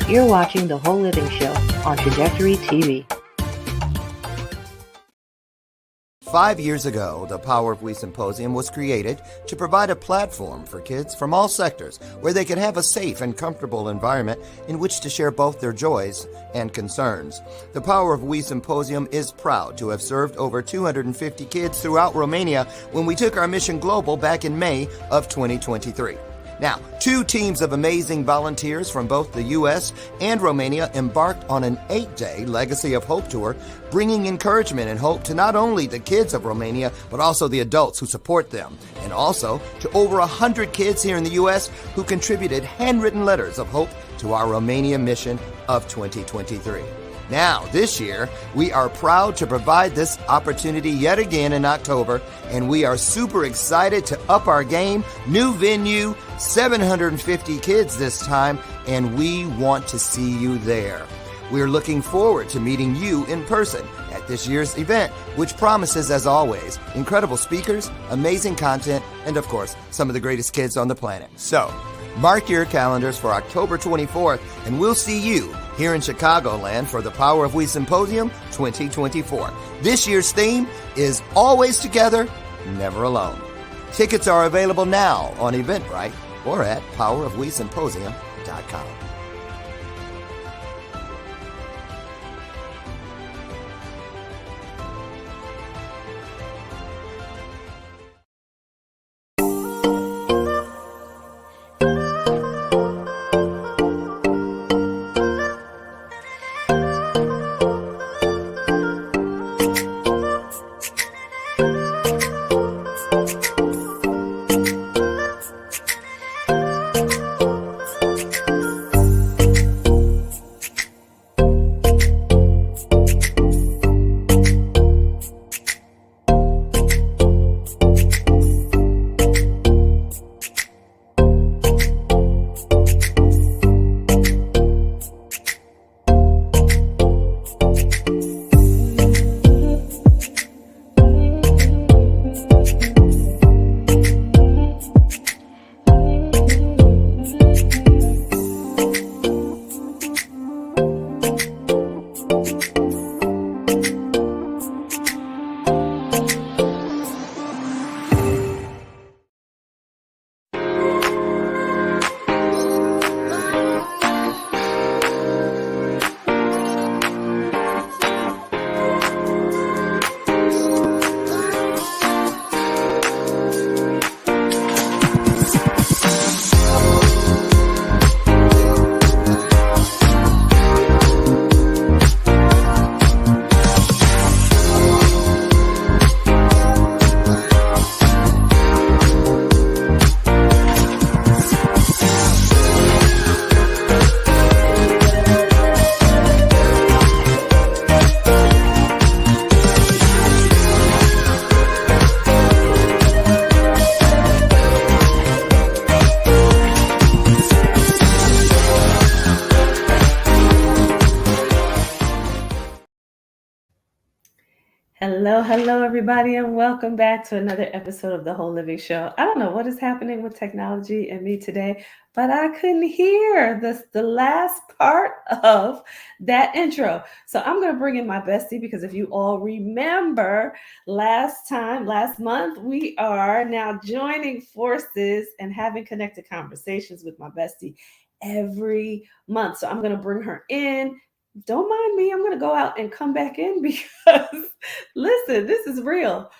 You're watching The Whole Living Show on Trajectory TV. 5 years ago, the Power of We Symposium was created to provide a platform for kids from all sectors where they could have a safe and comfortable environment in which to share both their joys and concerns. The Power of We Symposium is proud to have served over 250 kids throughout Romania when we took our mission global back in May of 2023. Now, 2 teams of amazing volunteers from both the U.S. and Romania embarked on an 8-day Legacy of Hope tour, bringing encouragement and hope to not only the kids of Romania, but also the adults who support them, and also to over 100 kids here in the U.S. who contributed handwritten letters of hope to our Romania mission of 2023. Now, this year, we are proud to provide this opportunity yet again in October, and we are super excited to up our game. New venue, 750 kids this time, and we want to see you there. We're looking forward to meeting you in person at this year's event, which promises, as always, incredible speakers, amazing content, and of course, some of the greatest kids on the planet. So, mark your calendars for October 24th, and we'll see you here in Chicagoland for the Power of We Symposium 2024. This year's theme is Always Together, Never Alone. Tickets are available now on Eventbrite or at powerofwesymposium.com. Hello, everybody, and welcome back to another episode of The Whole Living Show. I don't know what is happening with technology and me today, but I couldn't hear the last part of that intro. So I'm going to bring in my bestie because if you all remember last month, we are now joining forces and having connected conversations with my bestie every month. So I'm going to bring her in. Don't mind me. I'm going to go out and come back in because, listen, this is real.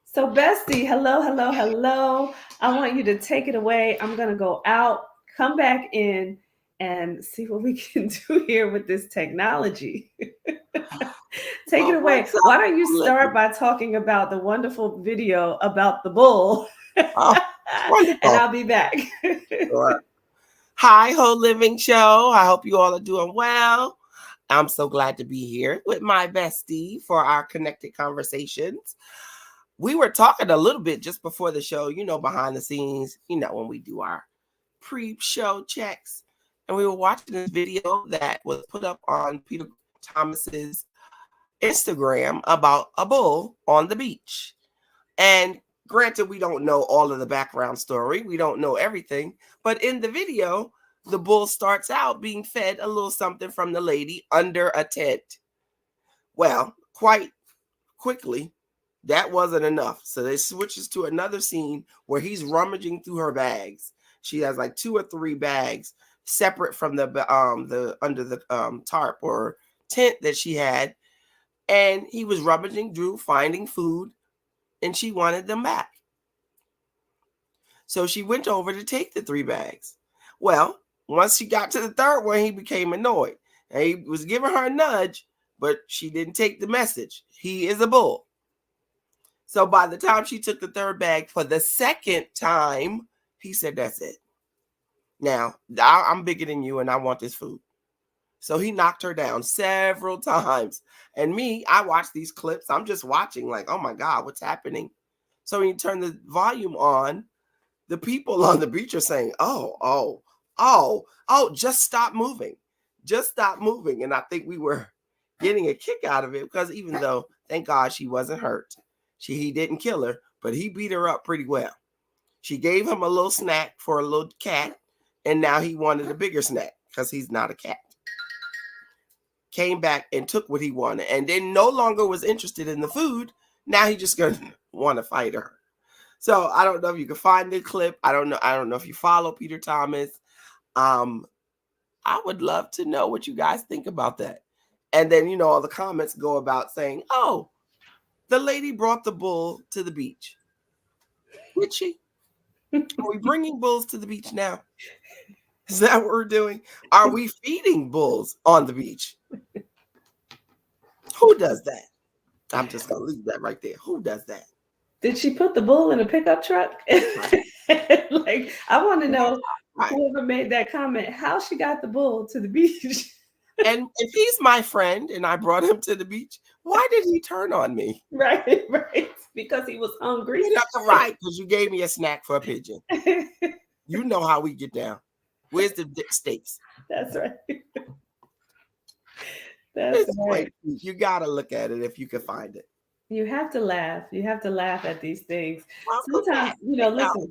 So, Bestie, hello. I want you to take it away. I'm going to go out, come back in, and see what we can do here with this technology. Take it away. Why don't you start by talking about the wonderful video about the bull? And I'll be back. Sure. Hi, Whole Living Show. I hope you all are doing well. I'm so glad to be here with my bestie for our connected conversations. We were talking a little bit just before the show, behind the scenes, when we do our pre-show checks. And we were watching this video that was put up on Peter Thomas's Instagram about a bull on the beach. And granted, we don't know all of the background story. We don't know everything. But in the video, the bull starts out being fed a little something from the lady under a tent. Well, quite quickly, that wasn't enough. So they switches to another scene where he's rummaging through her bags. She has like 2 or 3 bags separate from the under the tarp or tent that she had, and he was rummaging through, finding food, and she wanted them back. So she went over to take the 3 bags. Well, once she got to the third one, he became annoyed. And he was giving her a nudge, but she didn't take the message. He is a bull. So by the time she took the 3rd bag for the 2nd time, he said, that's it. Now, I'm bigger than you and I want this food. So he knocked her down several times. And me, I watch these clips. I'm just watching like, oh my God, what's happening? So when you turn the volume on, the people on the beach are saying, oh, just stop moving. Just stop moving. And I think we were getting a kick out of it because even though, thank God, she wasn't hurt. He didn't kill her, but he beat her up pretty well. She gave him a little snack for a little cat, and now he wanted a bigger snack because he's not a cat. Came back and took what he wanted, and then no longer was interested in the food. Now he just gonna want to fight her. So I don't know if you can find the clip. I don't know if you follow Peter Thomas. I would love to know what you guys think about that. And then, all the comments go about saying, oh, the lady brought the bull to the beach. Did she? Are we bringing bulls to the beach now? Is that what we're doing? Are we feeding bulls on the beach? Who does that? I'm just going to leave that right there. Who does that? Did she put the bull in a pickup truck? Like, I want to know whoever made that comment, how she got the bull to the beach. And if he's my friend and I brought him to the beach, why did he turn on me? Right. Because he was hungry. Right, because you gave me a snack for a pigeon. You know how we get down. Where's the steaks? That's right. It's right. You got to look at it if you can find it. You have to laugh. You have to laugh at these things. Well, sometimes, listen,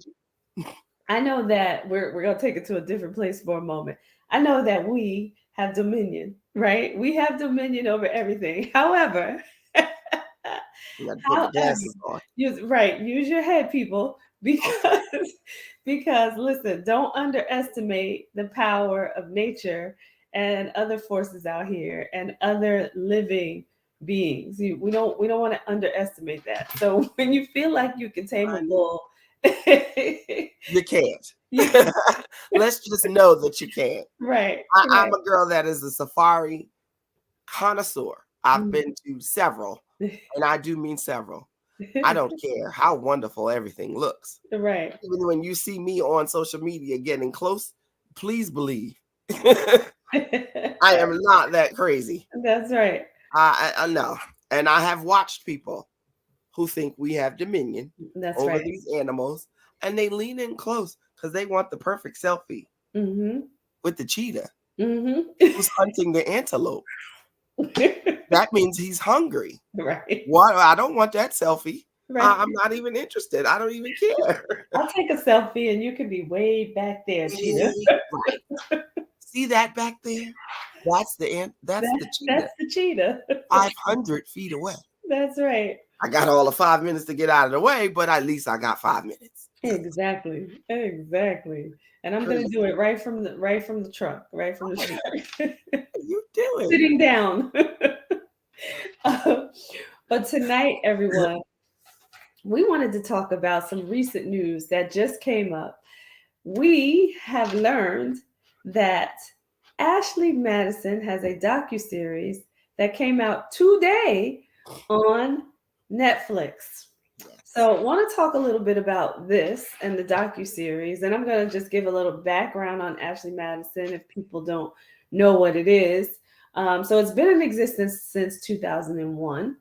I know that we're going to take it to a different place for a moment. I know that we have dominion, right? We have dominion over everything. However, use your head, people, because listen, don't underestimate the power of nature and other forces out here and other living beings. We don't want to underestimate that. So when you feel like you can tame a bull, you can't. Let's just know that you can't. Right. I'm a girl that is a safari connoisseur. I've been to several, and I do mean several. I don't care how wonderful everything looks. Right. Even when you see me on social media getting close, please believe I am not that crazy. That's right. I know. And I have watched people who think we have dominion over these animals, and they lean in close because they want the perfect selfie with the cheetah who's hunting the antelope. That means he's hungry. Right. What? I don't want that selfie. Right. I'm not even interested. I don't even care. I'll take a selfie and you can be way back there, cheetah. Right. See that back there? That's the cheetah. That's the cheetah. 500 feet away. That's right. I got all of 5 minutes to get out of the way, but at least I got 5 minutes. Exactly. And I'm going to do it right from the truck, right from the street. You do it. Sitting down. But tonight, everyone, we wanted to talk about some recent news that just came up. We have learned that Ashley Madison has a docuseries that came out today on Netflix. So I want to talk a little bit about this and the docuseries, and I'm going to just give a little background on Ashley Madison if people don't know what it is. So it's been in existence since 2001,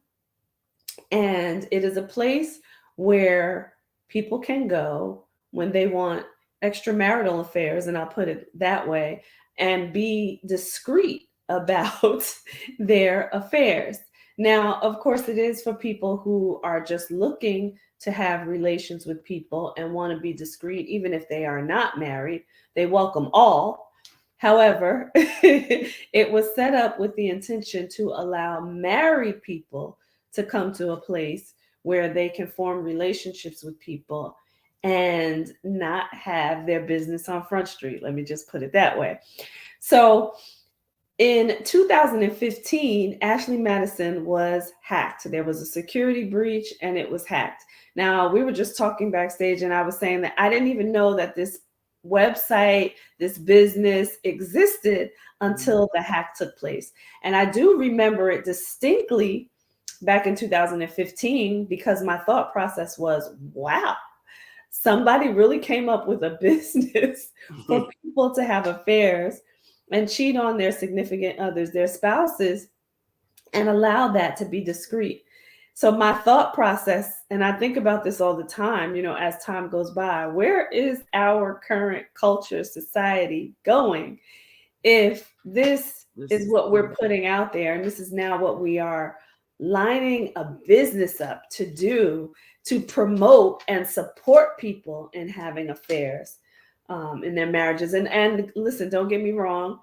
and it is a place where people can go when they want extramarital affairs, and I'll put it that way, and be discreet about their affairs. Now, of course, it is for people who are just looking to have relations with people and want to be discreet, even if they are not married. They welcome all, However, it was set up with the intention to allow married people to come to a place where they can form relationships with people and not have their business on Front Street. Let me just put it that way. So in 2015, Ashley Madison was hacked. There was a security breach and it was hacked. Now, we were just talking backstage, and I was saying that I didn't even know that this website, this business existed until the hack took place. And I do remember it distinctly back in 2015 because my thought process was, wow, somebody really came up with a business for people to have affairs and cheat on their significant others, their spouses, and allow that to be discreet. So my thought process, and I think about this all the time, as time goes by, where is our current culture, society going if this is what we're putting out there, and this is now what we are lining a business up to do, to promote and support people in having affairs in their marriages. And listen, don't get me wrong.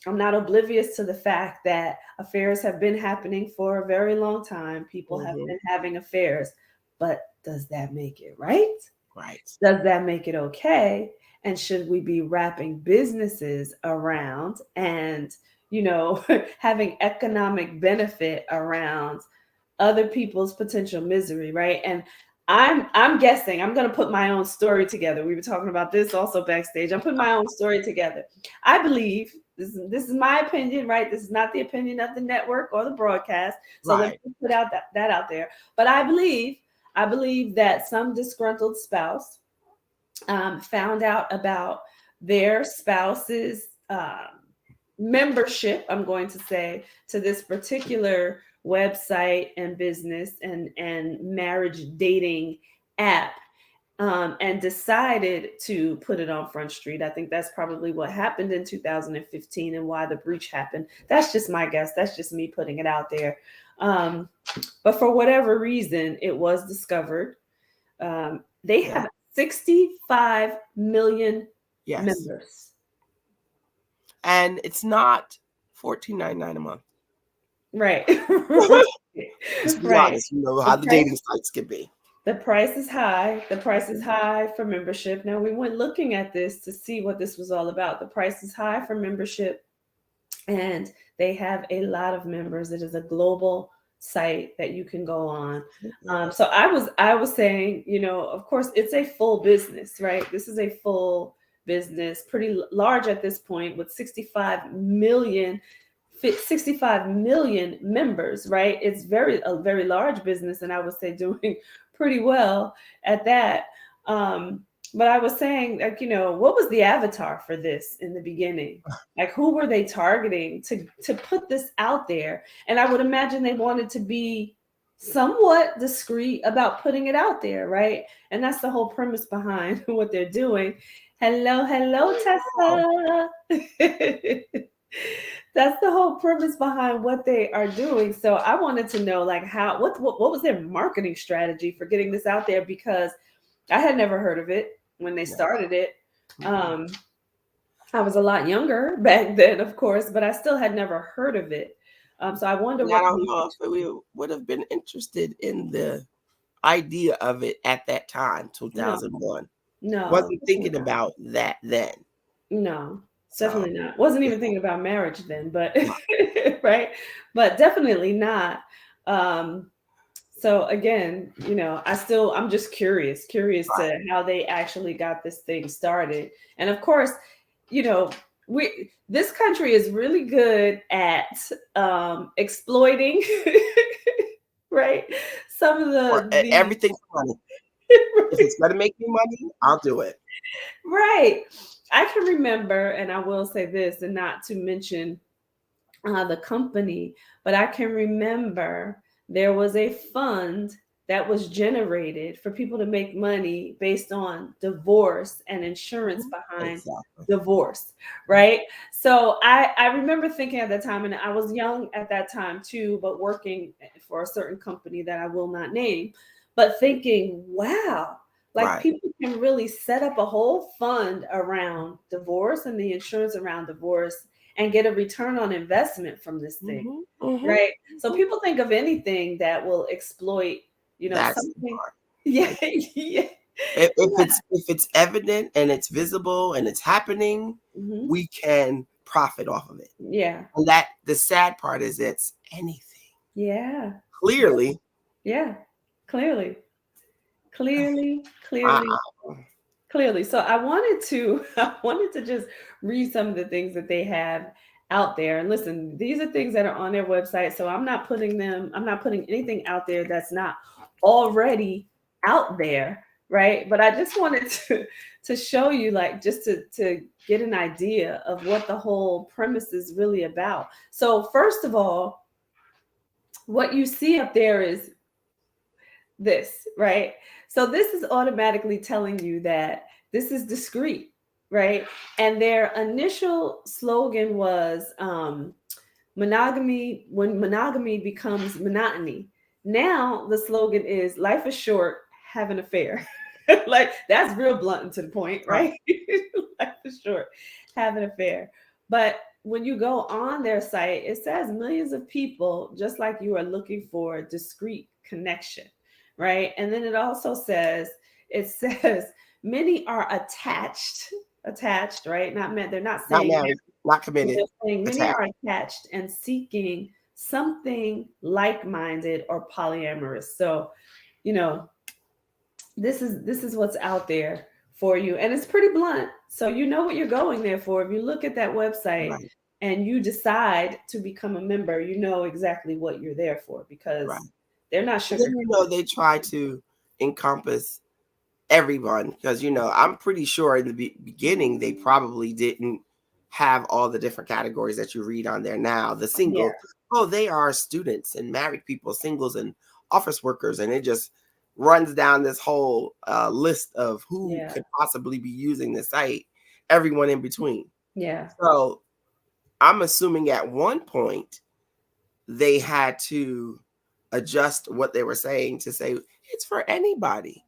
I'm not oblivious to the fact that affairs have been happening for a very long time. People have been having affairs, but does that make it right? Right. Does that make it okay? And should we be wrapping businesses around and, having economic benefit around other people's potential misery, right? And I'm guessing, I'm going to put my own story together. We were talking about this also backstage. I'm putting my own story together. I believe this is my opinion, right? This is not the opinion of the network or the broadcast. So Let me put out that out there. But I believe that some disgruntled spouse found out about their spouse's membership, I'm going to say, to this particular website and business and marriage dating app, and decided to put it on Front Street. I think that's probably what happened in 2015 and why the breach happened. That's just my guess. That's just me putting it out there. But for whatever reason, it was discovered. They have 65 million members. And it's not $14.99 a month. Right. Just be honest, how the dating sites can be. The price is high. The price is high for membership. Now, we went looking at this to see what this was all about. The price is high for membership, and they have a lot of members. It is a global site that you can go on. So I was saying, of course, it's a full business, right? This is a full business, pretty large at this point, with 65 million members, right? It's a very large business, and I would say doing pretty well at that. But I was saying, what was the avatar for this in the beginning? Like, who were they targeting to put this out there? And I would imagine they wanted to be somewhat discreet about putting it out there, right? And that's the whole premise behind what they're doing. Hello, Tessa. That's the whole premise behind what they are doing. So I wanted to know, like, what was their marketing strategy for getting this out there? Because I had never heard of it when they started it. I was a lot younger back then, of course, but I still had never heard of it. So I wonder I don't know if we would have been interested in the idea of it at that time, 2001. No. Wasn't thinking about that then. No, definitely not. Wasn't even thinking about marriage then, but right. But definitely not. So again, I'm just curious to how they actually got this thing started. And of course, this country is really good at exploiting, right? Some of the everything for money. If it's gonna make me money, I'll do it. Right. I can remember, and I will say this, and not to mention the company, but I can remember there was a fund that was generated for people to make money based on divorce and insurance behind divorce, right? So I remember thinking at that time, and I was young at that time too, but working for a certain company that I will not name, but thinking, wow, Like people can really set up a whole fund around divorce and the insurance around divorce and get a return on investment from this thing. Right. So people think of anything that will exploit, That's the something. part. Yeah. Like, Yeah. if it's evident and it's visible and it's happening, we can profit off of it. Yeah. And that the sad part is it's anything. Yeah. Clearly. Yeah. Clearly. Clearly. So I wanted to just read some of the things that they have out there. And listen, these are things that are on their website. So I'm not putting anything out there that's not already out there. Right. But I just wanted to show you, like, just to get an idea of what the whole premise is really about. So first of all, what you see up there is this, right? So this is automatically telling you that this is discreet, right? And their initial slogan was monogamy, when monogamy becomes monotony. Now the slogan is life is short, have an affair. Like, that's real blunt and to the point, right? Life is short, have an affair. But when you go on their site, it says millions of people, just like you, are looking for discreet connection, right? And then it says many are attached, right? Not meant, they're not Not saying married, not committed. they're saying many Attached. are attached and seeking something like-minded or polyamorous. So, this is what's out there for you, and it's pretty blunt. So you know what you're going there for. If you look at that website and you decide to become a member, you know exactly what you're there for, because they're not sugar. Then, they try to encompass everyone, because I'm pretty sure in the beginning they probably didn't have all the different categories that you read on there now. The single, they are students and married people, singles and office workers, and it just runs down this whole list of who could possibly be using the site, everyone in between. So I'm assuming at one point they had to adjust what they were saying to say it's for anybody.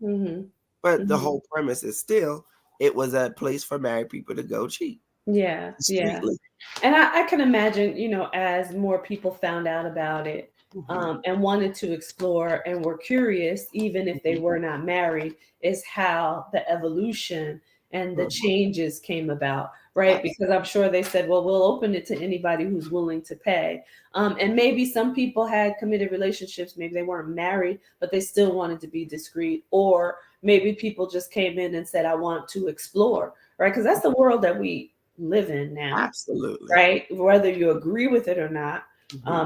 But the whole premise is still, it was a place for married people to go cheat. Yeah. Discreetly. And I can imagine, as more people found out about it and wanted to explore and were curious, even if they were not married, is how the evolution and the changes came about, right? Because I'm sure they said, well, we'll open it to anybody who's willing to pay. And maybe some people had committed relationships, maybe they weren't married, but they still wanted to be discreet. Or maybe people just came in and said, I want to explore, right? Because that's the world that we live in now. Absolutely. Right? Whether you agree with it or not,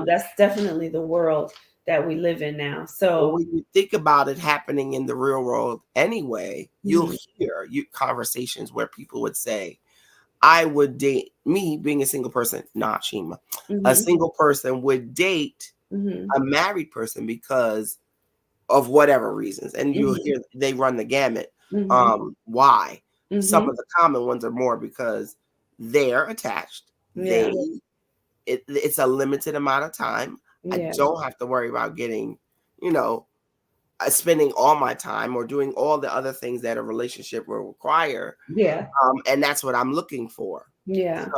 that's definitely the world that we live in now. So when you think about it happening in the real world anyway, you'll hear conversations where people would say, I would date, me being a single person, not Shema, a single person would date a married person because of whatever reasons. And you'll hear they run the gamut. Why? Some of the common ones are more because they're attached. It's a limited amount of time. I don't have to worry about getting, spending all my time or doing all the other things that a relationship will require. And that's what I'm looking for. And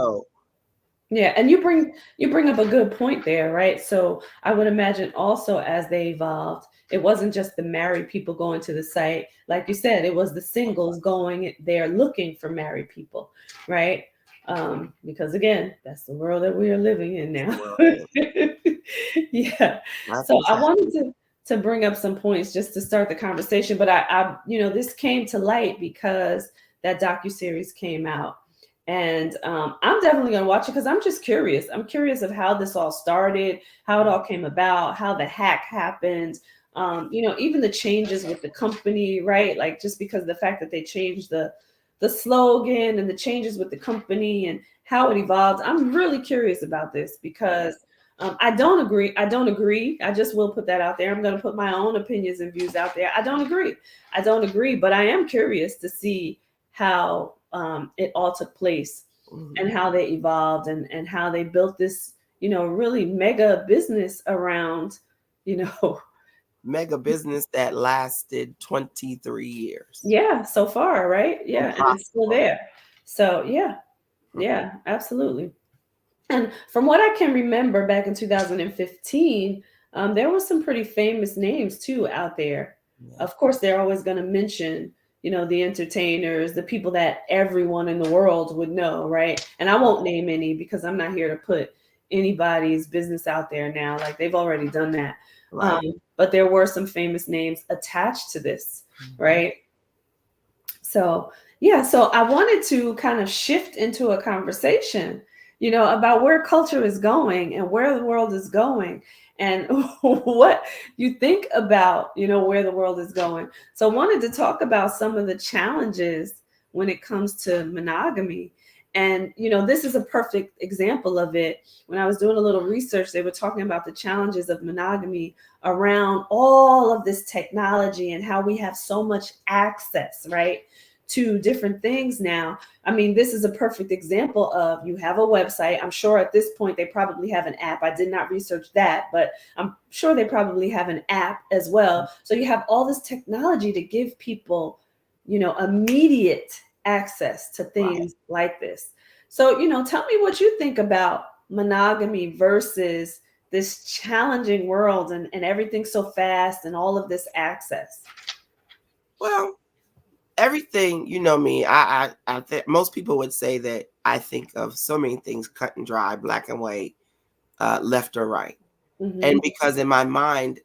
you bring up a good point there, right? So I would imagine also, as they evolved, it wasn't just the married people going to the site. Like you said, it was the singles going there looking for married people, right? Because again, that's the world that we are living in now. So I wanted to bring up some points just to start the conversation, but I this came to light because that docuseries came out. And I'm definitely going to watch it because I'm just curious. I'm curious of how this all started, how it all came about, how the hack happened, even the changes with the company, right? Like, just because of the fact that they changed the slogan and the changes with the company and how it evolved. I'm really curious about this because I don't agree. I just will put that out there. I'm going to put my own opinions and views out there. I don't agree, but I am curious to see how it all took place and how they evolved and how they built this, really mega business around, mega business that lasted 23 years. Yeah, so far, right? Yeah, and it's still Impossible. there. So yeah, absolutely. And from what I can remember back in 2015, there were some pretty famous names too out there. Yeah. Of course, they're always going to mention, the entertainers, the people that everyone in the world would know, right? And I won't name any because I'm not here to put anybody's business out there now. Like they've already done that. Right. But there were some famous names attached to this, right? So, yeah, so I wanted to kind of shift into a conversation, about where culture is going and where the world is going and what you think about, where the world is going. So, I wanted to talk about some of the challenges when it comes to monogamy. And, this is a perfect example of it. When I was doing a little research, they were talking about the challenges of monogamy around all of this technology and how we have so much access, right, to different things now. I mean, this is a perfect example of you have a website. I'm sure at this point they probably have an app. I did not research that, but I'm sure they probably have an app as well. So you have all this technology to give people, immediate access to things like this. So, tell me what you think about monogamy versus this challenging world and everything so fast and all of this access. Well, everything, you know me, I think most people would say that I think of so many things cut and dry, black and white, left or right. Mm-hmm. And because in my mind,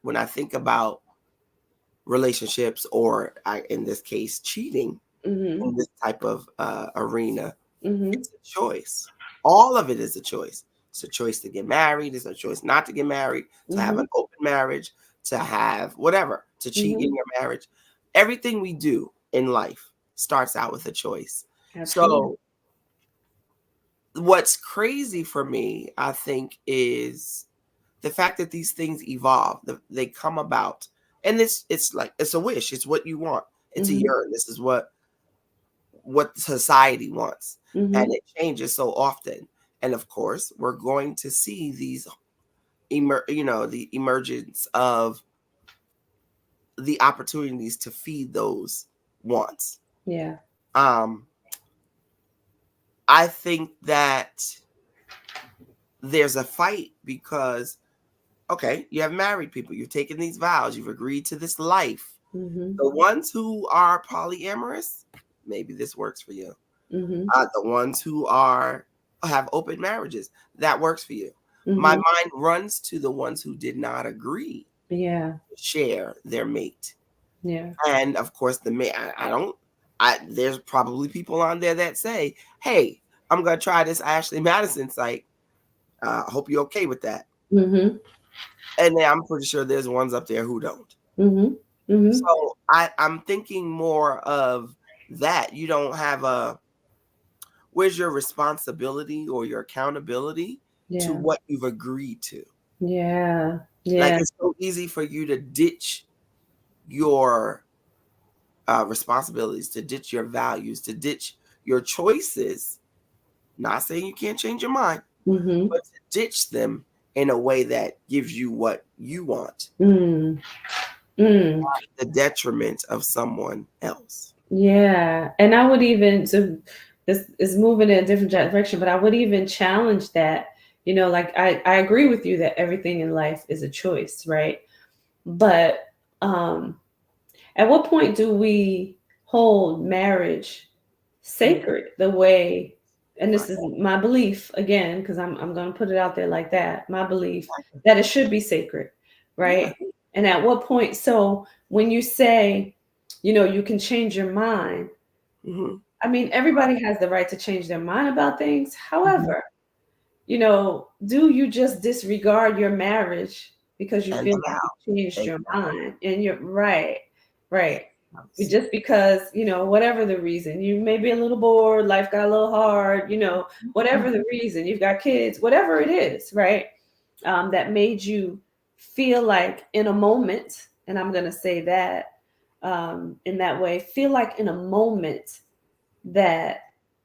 when I think about relationships or in this case, cheating in this type of arena, it's a choice. All of it is a choice. It's a choice to get married. It's a choice not to get married, to have an open marriage, to have whatever, to cheat in your marriage. Everything we do in life starts out with a choice. Absolutely. So what's crazy for me, I think, is the fact that these things evolve, they come about. And it's like, it's a wish. It's what you want. It's a yearn. This is what society wants. And it changes so often. And of course, we're going to see these, the emergence of the opportunities to feed those wants. Yeah. I think that there's a fight because, okay, you have married people, you've taken these vows, you've agreed to this life. The ones who are polyamorous, maybe this works for you. The ones who have open marriages, that works for you. My mind runs to the ones who did not agree to share their mate. Yeah. And of course, the mate, there's probably people on there that say, hey, I'm going to try this Ashley Madison site. I hope you're okay with that. And then I'm pretty sure there's ones up there who don't. So I'm thinking more of that. You don't have where's your responsibility or your accountability to what you've agreed to? Yeah. Like, it's so easy for you to ditch your responsibilities, to ditch your values, to ditch your choices. Not saying you can't change your mind, but to ditch them in a way that gives you what you want, at the detriment of someone else. Yeah. And I would even, so this is moving in a different direction, but I would even challenge that, like I agree with you that everything in life is a choice, right? But at what point do we hold marriage sacred the way, and this is my belief again, because I'm going to put it out there like that, my belief that it should be sacred, right? And at what point, so when you say, you can change your mind, I mean, everybody has the right to change their mind about things. However, do you just disregard your marriage because you And feel like you changed your mind? And you're right. Just because, whatever the reason, you may be a little bored, life got a little hard, whatever the reason, you've got kids, whatever it is, right? That made you feel like in a moment, and I'm going to say that in that way, feel like in a moment that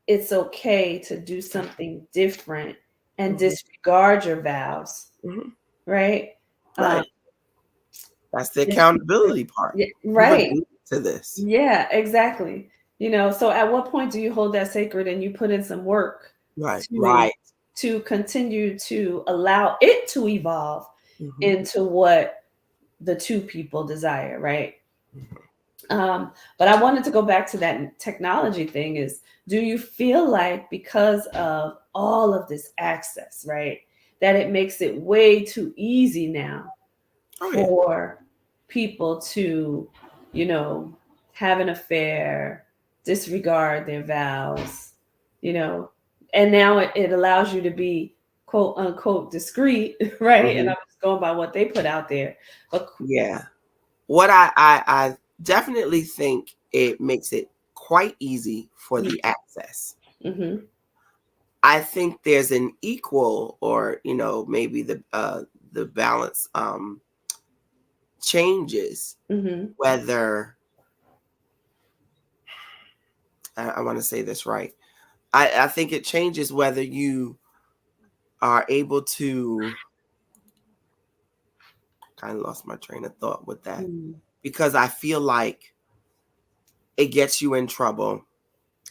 it's okay to do something different and disregard your vows, right? That's the accountability part. Yeah, You right. agreed to this. Yeah, exactly. So at what point do you hold that sacred and you put in some work Right. to Right. to continue to allow it to evolve Mhm. into what the two people desire, right? Mhm. But I wanted to go back to that technology thing is, do you feel like because of all of this access, right, that it makes it way too easy now Oh yeah. for people to, have an affair, disregard their vows, and now it allows you to be quote unquote discreet, right? And Mhm. I'm just going by what they put out there. But Yeah. What I definitely think it makes it quite easy for the access. mm-hmm, I think there's an equal, or maybe the balance changes mm-hmm, whether I want to say this right. I think it changes whether you are able to. Kind of lost my train of thought with that, mm-hmm, because I feel like it gets you in trouble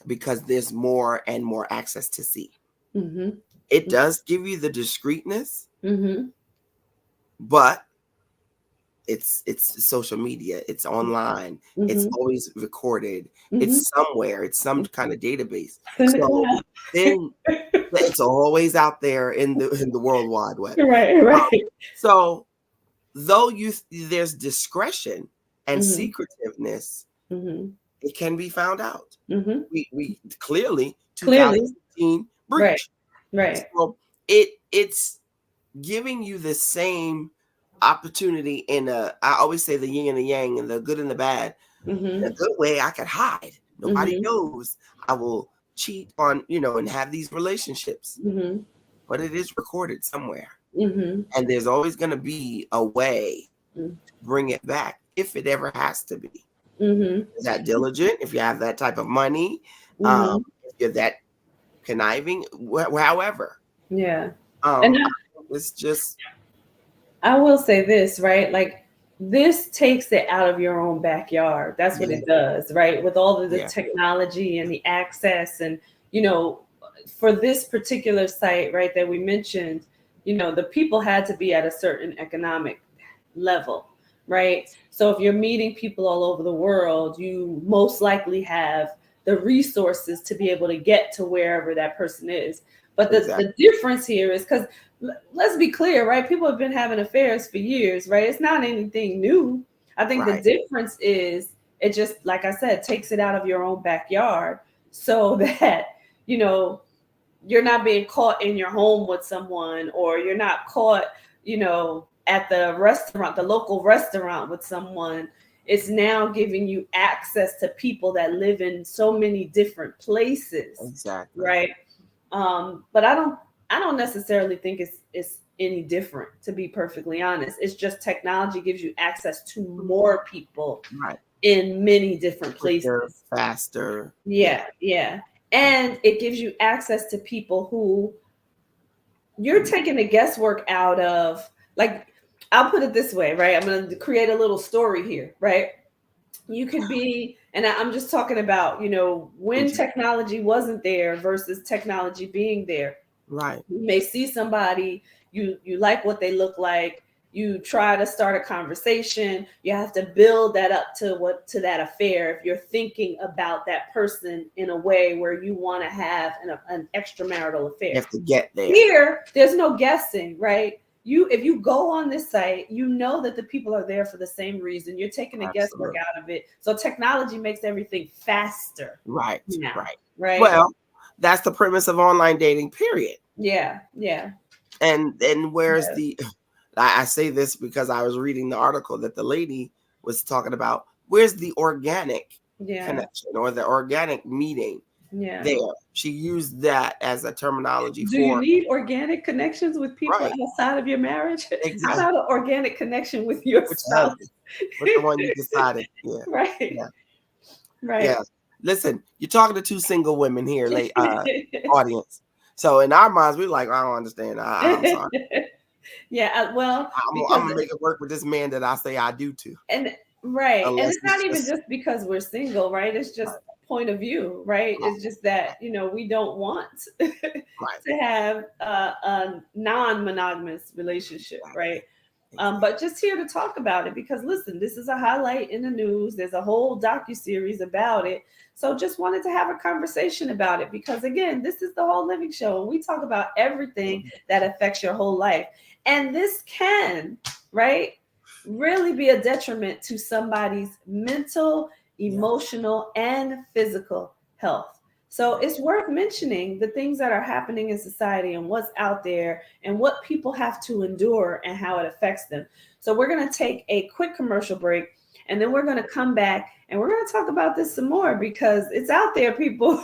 because there's more and more access to see. mm-hmm, It does give you the discreetness, mm-hmm, but it's social media, it's online, it's mm-hmm, always recorded, mm-hmm. it's somewhere, it's some kind of database. It's in the So cloud. then it's always out there in the World Wide Web. Right, Um, right. so though there's discretion and Mm-hmm, secretiveness, mm-hmm, it can be found out. mm-hmm. We clearly Clearly, 2016 right, breach. right. So it's giving you the same opportunity in I always say the yin and the yang, and the good and the bad. In a Mm-hmm, good way, I could hide. Nobody mm-hmm, knows. I will cheat on, and have these relationships, mm-hmm, but it is recorded somewhere. mm-hmm, And there's always going to be a way mm-hmm. to bring it back if it ever has to be. Mm-hmm. Is that diligent? If you have that type of money, Mm-hmm. if you're that conniving, however. Yeah. And Um, it's just I will say this, right? Like this takes it out of your own backyard. That's what yeah, it does, right? With all of the yeah, technology and the access and, you know, for this particular site, right, that we mentioned, the people had to be at a certain economic level, right? So if you're meeting people all over the world, you most likely have the resources to be able to get to wherever that person is. But exactly. the difference here is because let's be clear, right? People have been having affairs for years, right? It's not anything new. I think the Right. difference is it just, like I said, takes it out of your own backyard so that, you're not being caught in your home with someone, or you're not caught, at the restaurant, the local restaurant with someone. It's now giving you access to people that live in so many different places, Exactly. right? But I don't necessarily think it's any different, to be perfectly honest. It's just technology gives you access to more people Right. in many different Quicker, places. faster. Yeah, yeah. And it gives you access to people who you're taking the guesswork out of. Like, I'll put it this way, right? I'm going to create a little story here, right? You could be, and I'm just talking about, when technology wasn't there versus technology being there. Right. You may see somebody, you like what they look like, you try to start a conversation, you have to build that up to that affair if you're thinking about that person in a way where you want to have an extramarital affair. You have to get there. Here, there's no guessing, right? If you go on this site, you know that the people are there for the same reason. You're taking the guesswork out of it. So technology makes everything faster. Right. Now, Right. right. Well, that's the premise of online dating, period. Yeah. Yeah. And where's the I say this because I was reading the article that the lady was talking about. Where's the organic connection or the organic meeting? Yeah. There. She used that as a terminology Do for. you need organic connections with people outside of your marriage? Exactly. How about an organic connection with your spouse? With the one you decided. Yeah. Right. Yeah. Right. Yeah. Listen, you're talking to two single women here, audience. So in our minds, we're like, I don't understand. I'm sorry. Yeah, well, I'm because gonna make it work with this man that I say I do to. and right, and Unless it's not it's even just just because we're single, right? It's just point of view, right? It's just that we don't want right. to have a non-monogamous relationship, right? Exactly. But just here to talk about it because listen, this is a highlight in the news. There's a whole docu-series about it. So just wanted to have a conversation about it because again, this is the Whole Living Show and we talk about everything that affects your whole life. And this can, right, really be a detriment to somebody's mental, emotional, and physical health. So it's worth mentioning the things that are happening in society and what's out there and what people have to endure and how it affects them. So we're going to take a quick commercial break and then we're going to come back and we're going to talk about this some more because it's out there, people.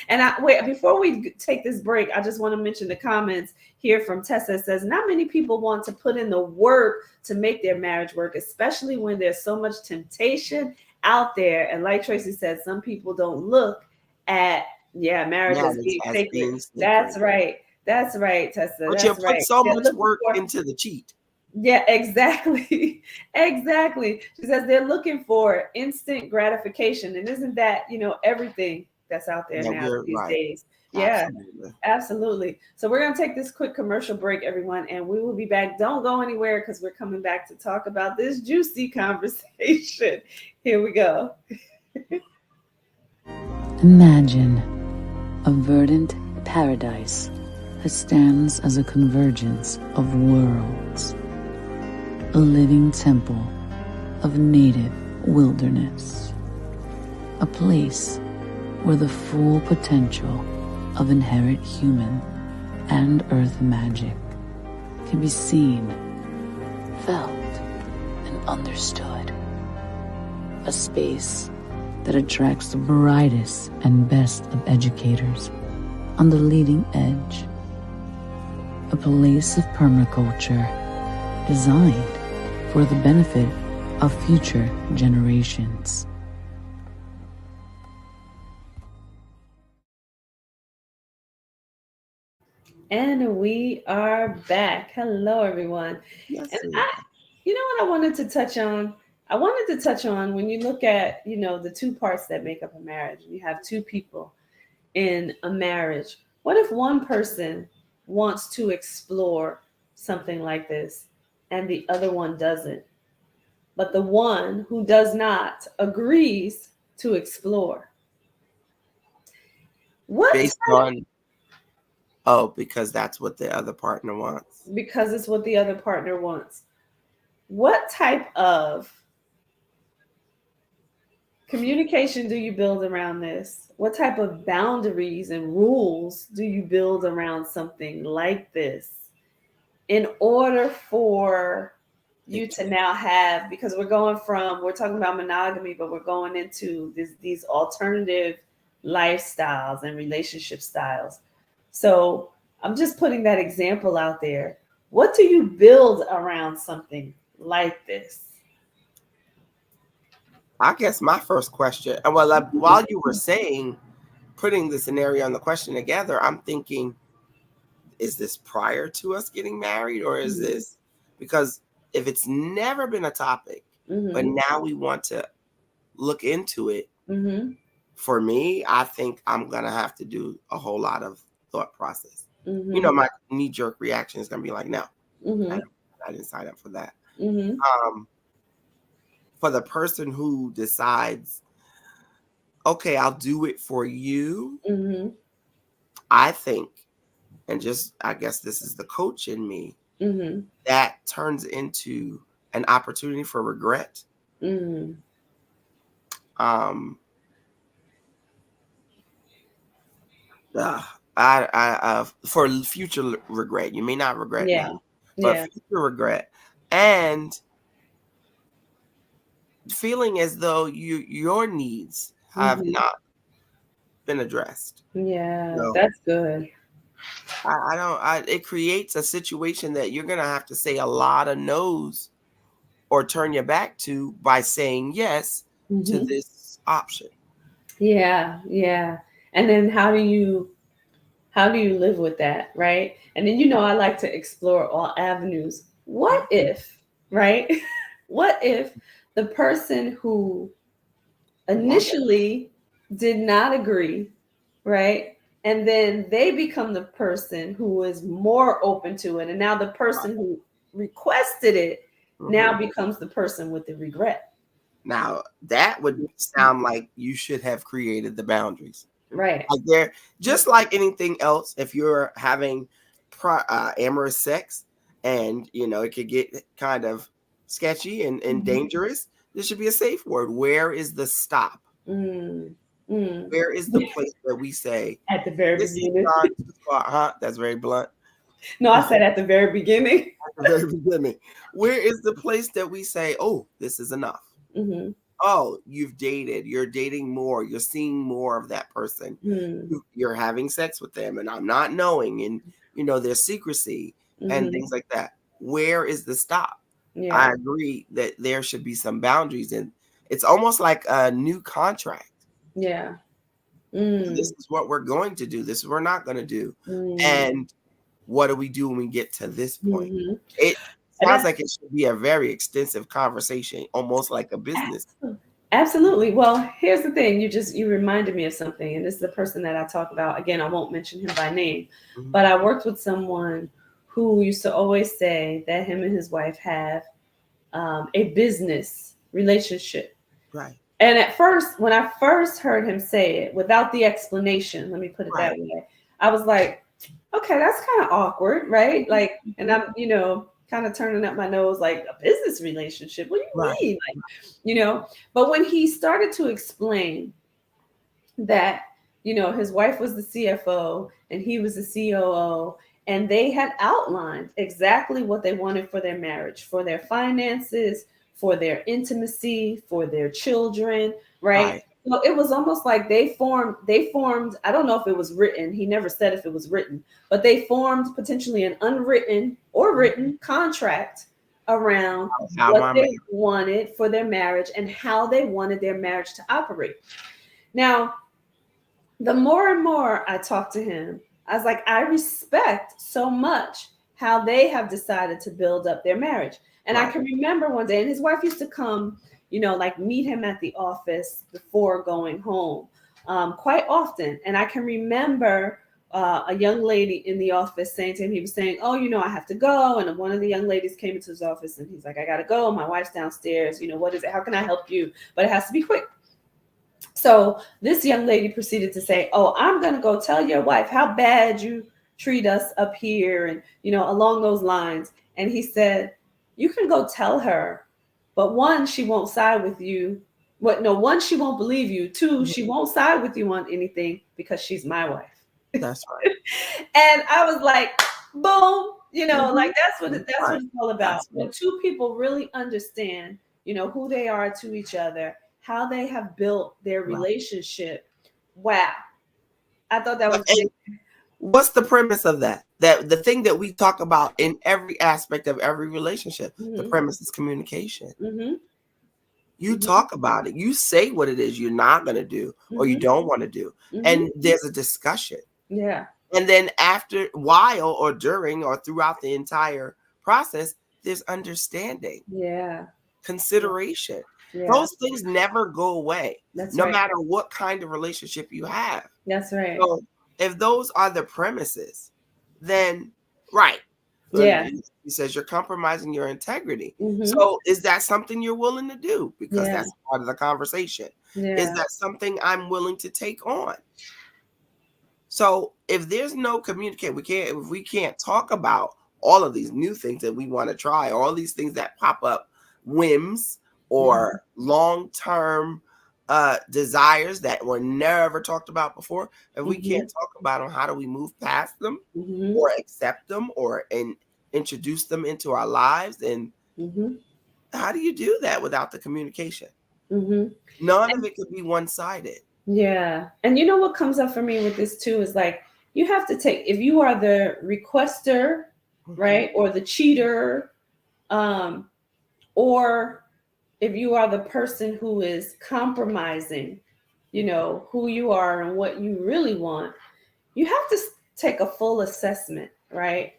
And wait, before we take this break, I just want to mention the comments here from Tessa. It says, not many people want to put in the work to make their marriage work, especially when there's so much temptation out there. And like Tracy said, some people don't look at marriage as being sacred. That's right. That's right, Tessa. But you That's put right. so They're much looking work for into the cheat. yeah, exactly. Exactly. She says they're looking for instant gratification. And isn't that, everything that's out there now these days? Yeah, absolutely. So we're going to take this quick commercial break, everyone, and we will be back. Don't go anywhere because we're coming back to talk about this juicy conversation. Here we go. Imagine a verdant paradise that stands as a convergence of worlds, a living temple of native wilderness, a place where the full potential of inherent human and earth magic can be seen, felt, and understood. A space that attracts the brightest and best of educators on the leading edge. A place of permaculture designed for the benefit of future generations. And we are back. Hello, everyone. Yes, And you know what I wanted to touch on? I wanted to touch on when you look at, the two parts that make up a marriage. You have two people in a marriage. What if one person wants to explore something like this and the other one doesn't? But the one who does not agrees to explore. What based on because that's what the other partner wants. Because it's what the other partner wants. What type of communication do you build around this? What type of boundaries and rules do you build around something like this in order for you to now have, because we're talking about monogamy, but we're going into these alternative lifestyles and relationship styles. So I'm just putting that example out there. What do you build around something like this? I guess my first question, well, while you were saying, putting the scenario and the question together, I'm thinking, is this prior to us getting married or is this, because if it's never been a topic, but now we want to look into it, for me, I think I'm going to have to do a whole lot of thought process. My knee-jerk reaction is going to be like, no, I didn't sign up for that. For the person who decides, okay, I'll do it for you, I think, and just, I guess this is the coach in me, that turns into an opportunity for regret. For future regret. You may not regret now, but future regret. And feeling as though your needs have not been addressed. That's good. It creates a situation that you're going to have to say a lot of no's or turn your back to by saying yes to this option. Yeah. And then how do you How do you live with that, right? And then, I like to explore all avenues. What if, right? What if the person who initially did not agree, right? And then they become the person who is more open to it. And now the person who requested it now becomes the person with the regret. Now, that would sound like you should have created the boundaries. Right. Like there, just like anything else, if you're having amorous sex and, it could get kind of sketchy and dangerous, there should be a safe word. Where is the stop? Where is the place that we say, at the very beginning? That's very blunt. No, I said at the very beginning. At the very beginning. Where is the place that we say, oh, this is enough? Oh, you've dated, you're dating more, you're seeing more of that person, you're having sex with them, and I'm not knowing, and there's secrecy and things like that. Where is the stop? Yeah. I agree that there should be some boundaries, and it's almost like a new contract. Yeah. This is what we're going to do, this is what we're not going to do. And what do we do when we get to this point? It sounds like it should be a very extensive conversation, almost like a business. Absolutely. Well, here's the thing. You reminded me of something, and this is the person that I talk about. Again, I won't mention him by name, but I worked with someone who used to always say that him and his wife have a business relationship. Right. And at first, when I first heard him say it without the explanation, let me put it that way, I was like, okay, that's kind of awkward, right? Like, and I'm, kind of turning up my nose, like, a business relationship. What do you mean? Like, but when he started to explain that, his wife was the CFO and he was the COO, and they had outlined exactly what they wanted for their marriage, for their finances, for their intimacy, for their children, right? So it was almost like they formed, I don't know if it was written. He never said if it was written, but they formed potentially an unwritten or written contract around what they wanted for their marriage and how they wanted their marriage to operate. Now, the more and more I talked to him, I was like, I respect so much how they have decided to build up their marriage. And I can remember one day, and his wife used to come, like meet him at the office before going home quite often. And I can remember a young lady in the office saying to him, he was saying, oh, I have to go. And one of the young ladies came into his office and he's like, I got to go. My wife's downstairs. What is it? How can I help you? But it has to be quick. So this young lady proceeded to say, oh, I'm going to go tell your wife how bad you treat us up here. And, along those lines. And he said, you can go tell her, but one, she won't side with you. One, she won't believe you. Two, she won't side with you on anything because she's my wife. That's right. And I was like, boom, like that's what it's all about. When two people really understand, who they are to each other, how they have built their relationship. Wow. I thought that was what's the premise of that? That the thing that we talk about in every aspect of every relationship, the premise is communication. You talk about it. You say what it is you're not going to do or you don't want to do. And there's a discussion. Yeah. And then after, while or during or throughout the entire process, there's understanding. Yeah. Consideration. Yeah. Those things never go away. That's no right. matter what kind of relationship you have. That's right. So if those are the premises, then Yeah. He says you're compromising your integrity. So is that something you're willing to do? Because that's part of the conversation. Is that something I'm willing to take on? So if there's no communication, if we can't talk about all of these new things that we want to try, all these things that pop up, whims or long-term desires that were never talked about before, if we can't talk about them, how do we move past them or accept them or introduce them into our lives? And how do you do that without the communication? None of it could be one-sided. Yeah. And what comes up for me with this too is like, you have to take, if you are the requester, right, or the cheater, or if you are the person who is compromising, who you are and what you really want, you have to take a full assessment, right?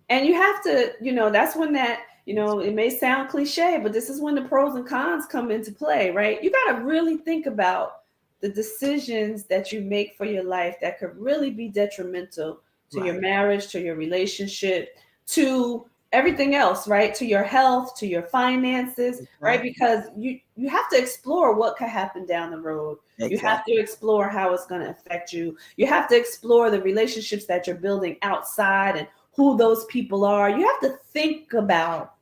And you have to, that's when that, it may sound cliche, but this is when the pros and cons come into play, right? You got to really think about the decisions that you make for your life that could really be detrimental to your marriage, to your relationship, to everything else, right? To your health, to your finances, right? Because you have to explore what could happen down the road. You have to explore how it's going to affect you. You have to explore the relationships that you're building outside and who those people are. You have to think about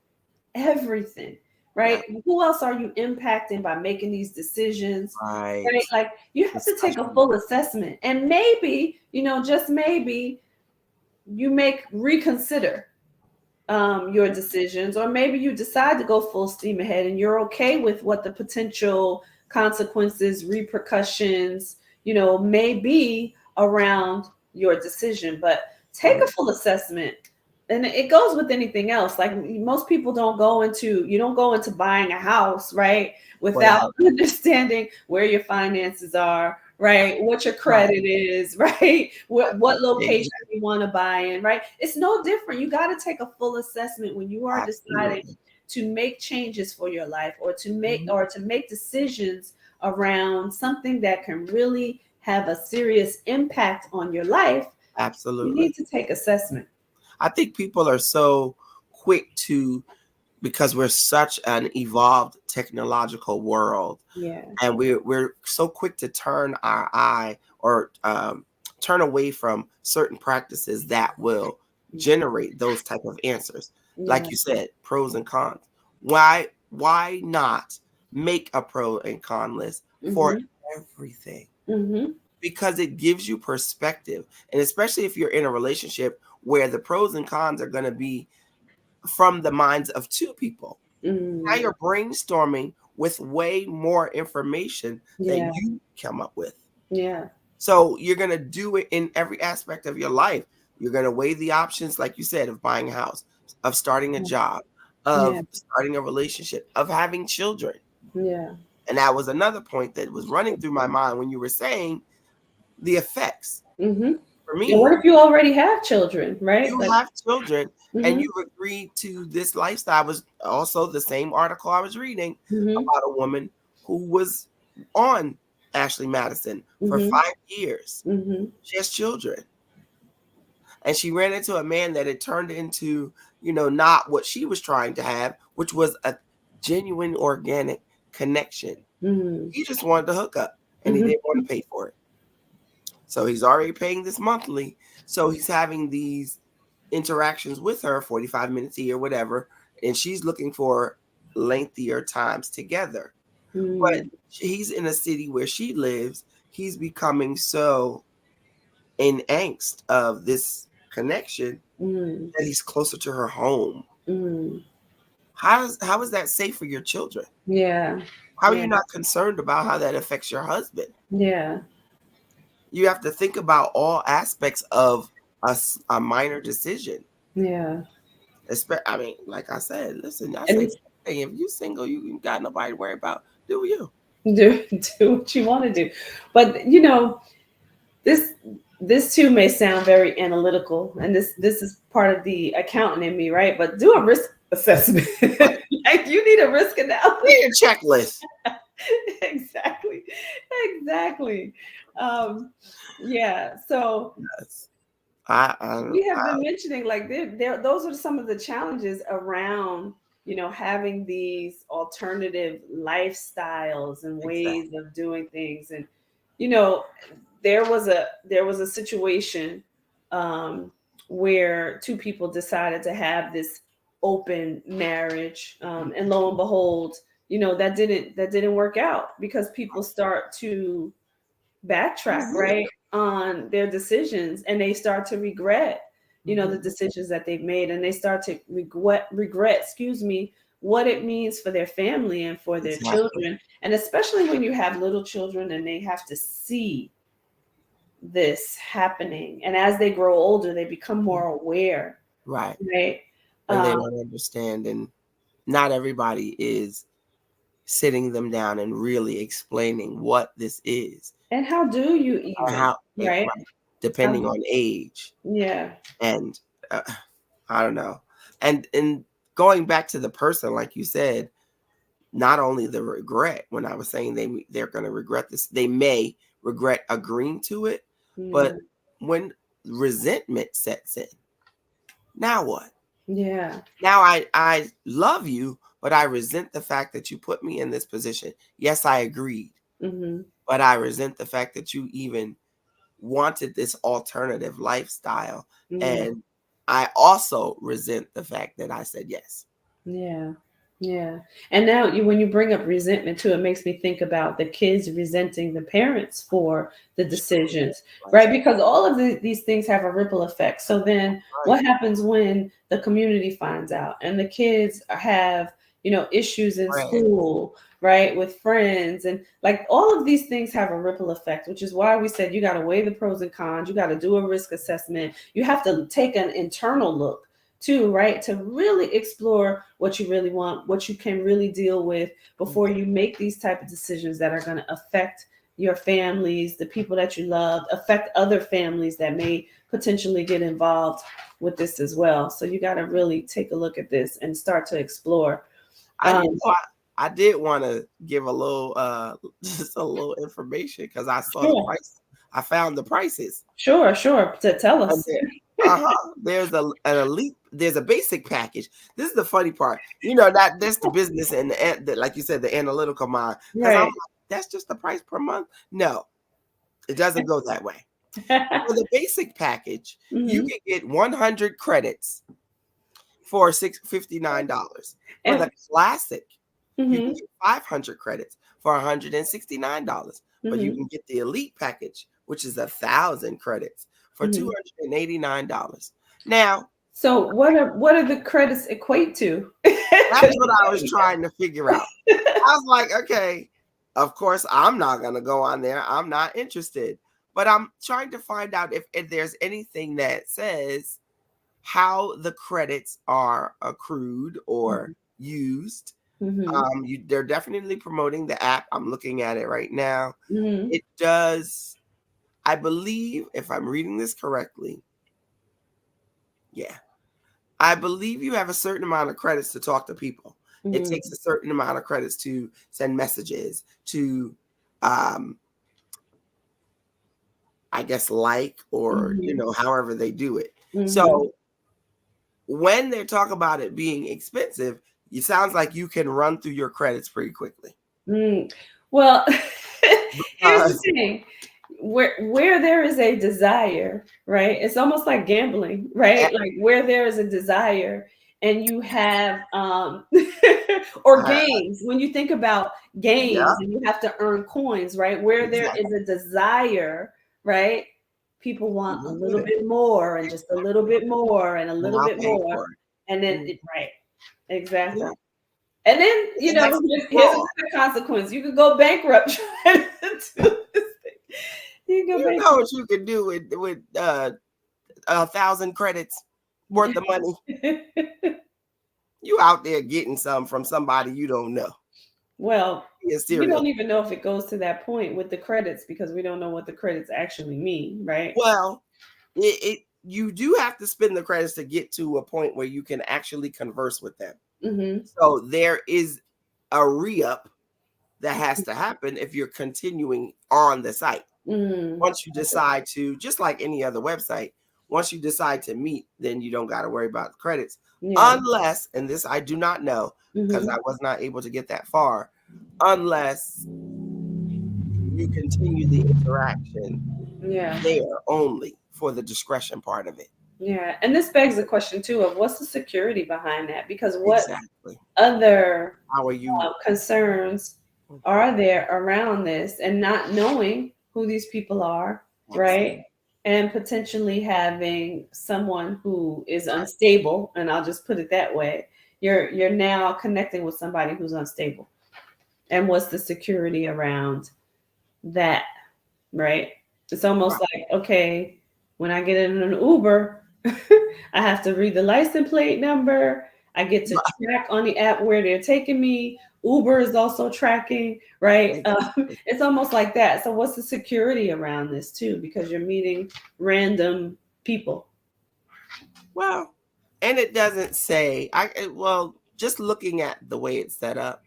everything, right? Who else are you impacting by making these decisions? Right? Like you have to take a full assessment, and maybe, just maybe you reconsider your decisions, or maybe you decide to go full steam ahead and you're okay with what the potential consequences, repercussions, may be around your decision. But take a full assessment. And it goes with anything else. Like most people you don't go into buying a house, right, without understanding where your finances are, right, what your credit is, right, what location you want to buy in, right? It's no different. You got to take a full assessment when you are deciding to make changes for your life, or to make decisions around something that can really have a serious impact on your life. Absolutely. You need to take assessment. I think people are so quick because we're such an evolved technological world, and we're so quick to turn our eye or turn away from certain practices that will generate those type of answers. Like you said, pros and cons. Why not make a pro and con list for everything? Because it gives you perspective, and especially if you're in a relationship where the pros and cons are going to be from the minds of two people. Now you're brainstorming with way more information than you come up with. So you're going to do it in every aspect of your life. You're going to weigh the options, like you said, of buying a house, of starting a job, of starting a relationship, of having children. And that was another point that was running through my mind when you were saying the effects. For me, and what if you already have children, right? You have children, and you've agreed to this lifestyle. Was also the same article I was reading about a woman who was on Ashley Madison for 5 years. She has children, and she ran into a man that had turned into, not what she was trying to have, which was a genuine, organic connection. He just wanted to hook up, and he didn't want to pay for it. So he's already paying this monthly. So he's having these interactions with her, 45 minutes a year, whatever. And she's looking for lengthier times together. But he's in a city where she lives. He's becoming so in angst of this connection that he's closer to her home. How is that safe for your children? How are you not concerned about how that affects your husband? You have to think about all aspects of a minor decision. I mean, like I said, listen, I say, hey, if you're single, you got nobody to worry about. Do you? Do what you want to do. But this too may sound very analytical, and this is part of the accountant in me, right? But do a risk assessment. Like you need a risk analysis. You need a checklist. Exactly. So we have been mentioning, like, those are some of the challenges around having these alternative lifestyles and ways of doing things. And there was a situation where two people decided to have this open marriage, and lo and behold, that didn't work out, because people start to backtrack right on their decisions, and they start to regret the decisions that they've made, and they start to regret what it means for their family and for their children. And especially when you have little children and they have to see this happening, and as they grow older they become more aware, right? And they don't understand, and not everybody is sitting them down and really explaining what this is. And how do you even, right? depending on age. Yeah. And I don't know. And going back to the person, like you said, not only the regret, when I was saying they're going to regret this, they may regret agreeing to it, but when resentment sets in, now what? Yeah. Now I love you, but I resent the fact that you put me in this position. Yes, I agreed, but I resent the fact that you even wanted this alternative lifestyle. And I also resent the fact that I said yes. Yeah. Yeah. And now when you bring up resentment too, it makes me think about the kids resenting the parents for the decisions, right? Because all of these things have a ripple effect. So then what happens when the community finds out and the kids have, issues in school, right? With friends, and like all of these things have a ripple effect, which is why we said you got to weigh the pros and cons. You got to do a risk assessment. You have to take an internal look too, right? To really explore what you really want, what you can really deal with before you make these type of decisions that are going to affect your families, the people that you love, affect other families that may potentially get involved with this as well. So you got to really take a look at this and start to explore. I did want to give a little, just a little information because I saw the price. I found the prices. Sure. To tell us. There's an elite. There's a basic package. This is the funny part. That's the business and like you said, the analytical mind. Because I'm like, that's just the price per month. No, it doesn't go that way. For the basic package, you can get 100 credits for $59. For the classic, you can get 500 credits for $169. But you can get the elite package, which is 1,000 credits for $289. Now, so what are the credits equate to? That's what I was trying to figure out. I was like, okay, of course, I'm not going to go on there. I'm not interested. But I'm trying to find out if there's anything that says how the credits are accrued or used. They're definitely promoting the app. I'm looking at it right now. It does, I believe, if I'm reading this correctly, I believe you have a certain amount of credits to talk to people. It takes a certain amount of credits to send messages, to, I guess, like, or, however they do it. So when they talk about it being expensive, it sounds like you can run through your credits pretty quickly. Well, here's the thing. Where there is a desire, right? It's almost like gambling, right? Like where there is a desire and you have or games. When you think about games and you have to earn coins, right? Where there is a desire, right? People want a little bit more and just a little bit more and a little bit more. And then exactly. Yeah. And then, here's another consequence. You could go bankrupt trying to do this thing. You know what you can do with 1,000 credits worth of money. You out there getting some from somebody you don't know. Well, we don't even know if it goes to that point with the credits because we don't know what the credits actually mean, right? Well, you do have to spend the credits to get to a point where you can actually converse with them. So there is a re-up that has to happen if you're continuing on the site. Once you decide to, just like any other website, once you decide to meet, then you don't got to worry about the credits. Unless, and this I do not know because I was not able to get that far, unless you continue the interaction there only for the discretion part of it. Yeah, and this begs the question too of what's the security behind that? Because what other concerns are there around this and not knowing who these people are, right? And potentially having someone who is unstable, and I'll just put it that way. You're now connecting with somebody who's unstable. And what's the security around that, right? It's almost like, okay, when I get in an Uber, I have to read the license plate number. I get to track on the app where they're taking me, Uber is also tracking, right? Exactly. It's almost like that. So what's the security around this too? Because you're meeting random people. Well, and it doesn't say, well, just looking at the way it's set up,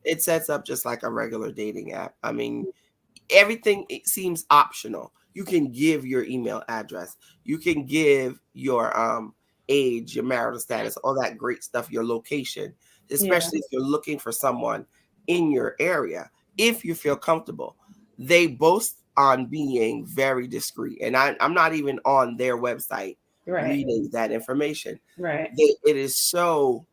it sets up just like a regular dating app. I mean, everything, it seems optional. You can give your email address, you can give your age, your marital status, all that great stuff, your location, Yeah, especially if you're looking for someone in your area, if you feel comfortable. They boast on being very discreet, and I'm not even on their website right, reading that information. right. It is so,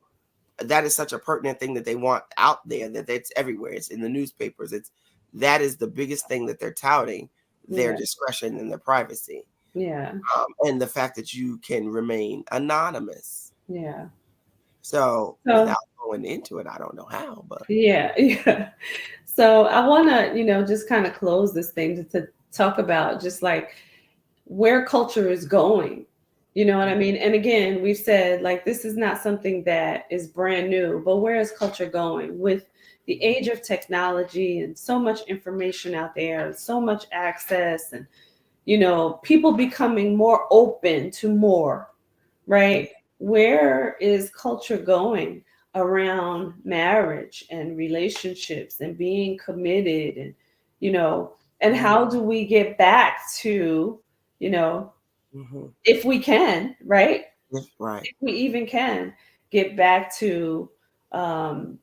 that is such a pertinent thing that they want out there, that it's everywhere. It's in the newspapers. That is the biggest thing that they're touting, their Yeah, discretion and their privacy, yeah, and the fact that you can remain anonymous. yeah. So So without going into it, I don't know how, but yeah, yeah. So I want to, just kind of close this thing to talk about just like where culture is going. You know what I mean? And again, we've said like this is not something that is brand new, but where is culture going with the age of technology and so much information out there, and so much access, and people becoming more open to more, right? Where is culture going around marriage and relationships and being committed, and and how do we get back to, Mhm. if we can, right? Right. If we even can get back to, um,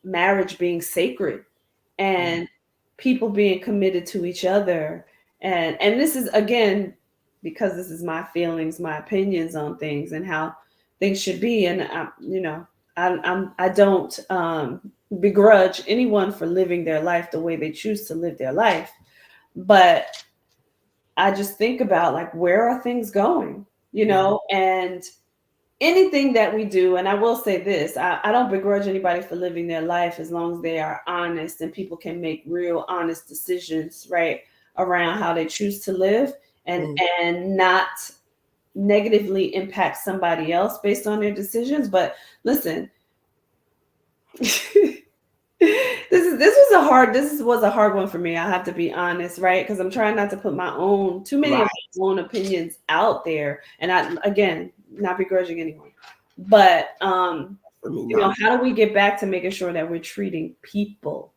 marriage being sacred Mhm. and people being committed to each other. And this is again because this is my feelings, my opinions on things and how things should be. And I don't begrudge anyone for living their life the way they choose to live their life, but I just think about like where are things going, and anything that we do, and I will say this, I don't begrudge anybody for living their life as long as they are honest and people can make real honest decisions, right, around how they choose to live and Mhm. and not negatively impact somebody else based on their decisions. But listen, this was a hard one for me. I have to be honest, right? Because I'm trying not to put too many of Right. my own opinions out there. And I, again, not begrudging anyone. But For me, not. how do we get back to making sure that we're treating people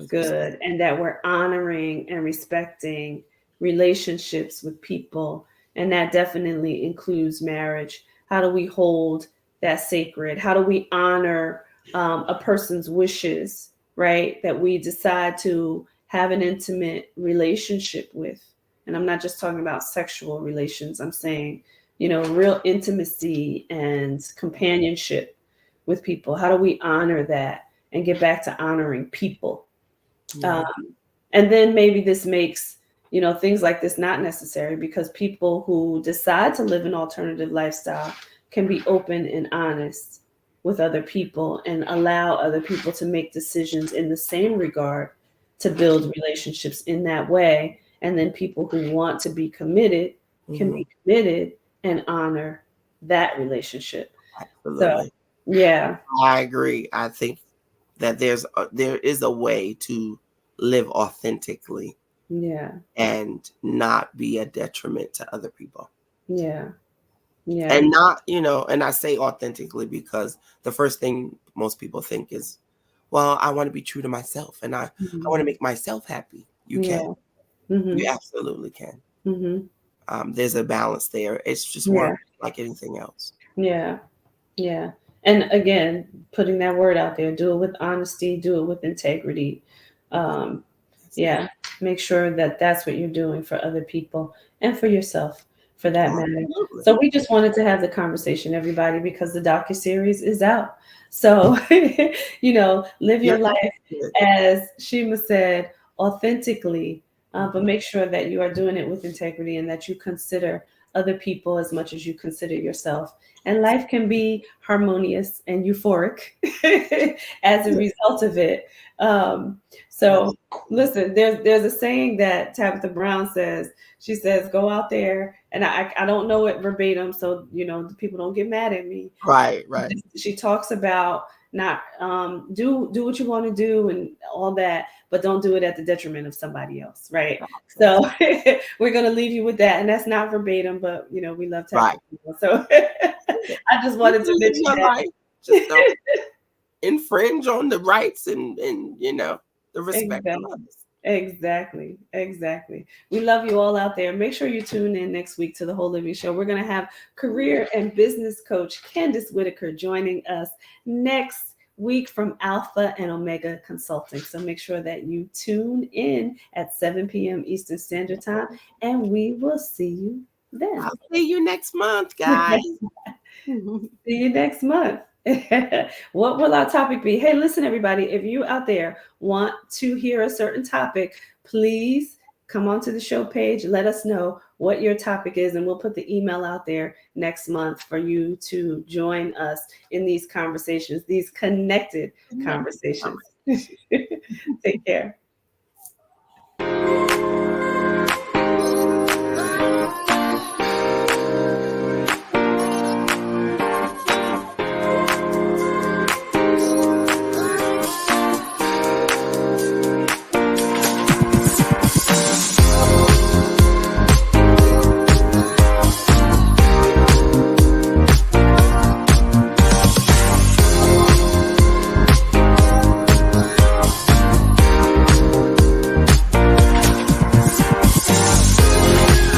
good and that we're honoring and respecting relationships with people? And that definitely includes marriage. How do we hold that sacred? How do we honor a person's wishes, right? That we decide to have an intimate relationship with. And I'm not just talking about sexual relations, I'm saying, real intimacy and companionship with people. How do we honor that and get back to honoring people? Yeah. And then maybe this makes, things like this not necessary because people who decide to live an alternative lifestyle can be open and honest with other people and allow other people to make decisions in the same regard to build relationships in that way. And then people who want to be committed can Mhm. be committed and honor that relationship. So, Absolutely. yeah, I agree. I think that there is a way to live authentically yeah, and not be a detriment to other people. yeah, yeah, And not, and I say authentically because the first thing most people think is, well, I want to be true to myself and I mhm, want to make myself happy. You can. yeah, hmm, You absolutely can. hmm, There's a balance there. It's just yeah, work like anything else. yeah. Yeah. And again, putting that word out there, do it with honesty, do it with integrity. Um, That's it. yeah. Make sure that that's what you're doing for other people and for yourself for that matter. Absolutely. So we just wanted to have the conversation, everybody, because the docuseries is out. So, live Yeah. your life, as Shema said, authentically, but make sure that you are doing it with integrity and that you consider other people as much as you consider yourself. And life can be harmonious and euphoric as a result of it. So listen, there's a saying that Tabitha Brown says. She says, "Go out there," and I don't know it verbatim, so the people don't get mad at me. Right, right. She talks about not do what you want to do and all that, but don't do it at the detriment of somebody else, right? So we're going to leave you with that, and that's not verbatim, but you know, we love tapping people, so I just wanted to mention your that. life. Just don't infringe on the rights and you know, the respect of others. Exactly. We love you all out there. Make sure you tune in next week to the Whole Living Show. We're going to have career and business coach Candace Whitaker joining us next week from Alpha and Omega Consulting. So make sure that you tune in at 7 p.m. Eastern Standard Time, and we will see you then. I'll see you next month, guys. See you next month. What will our topic be? Hey, listen, everybody, if you out there want to hear a certain topic, please come onto the show page. Let us know what your topic is, and we'll put the email out there next month for you to join us in these conversations, these connected conversations. Take care.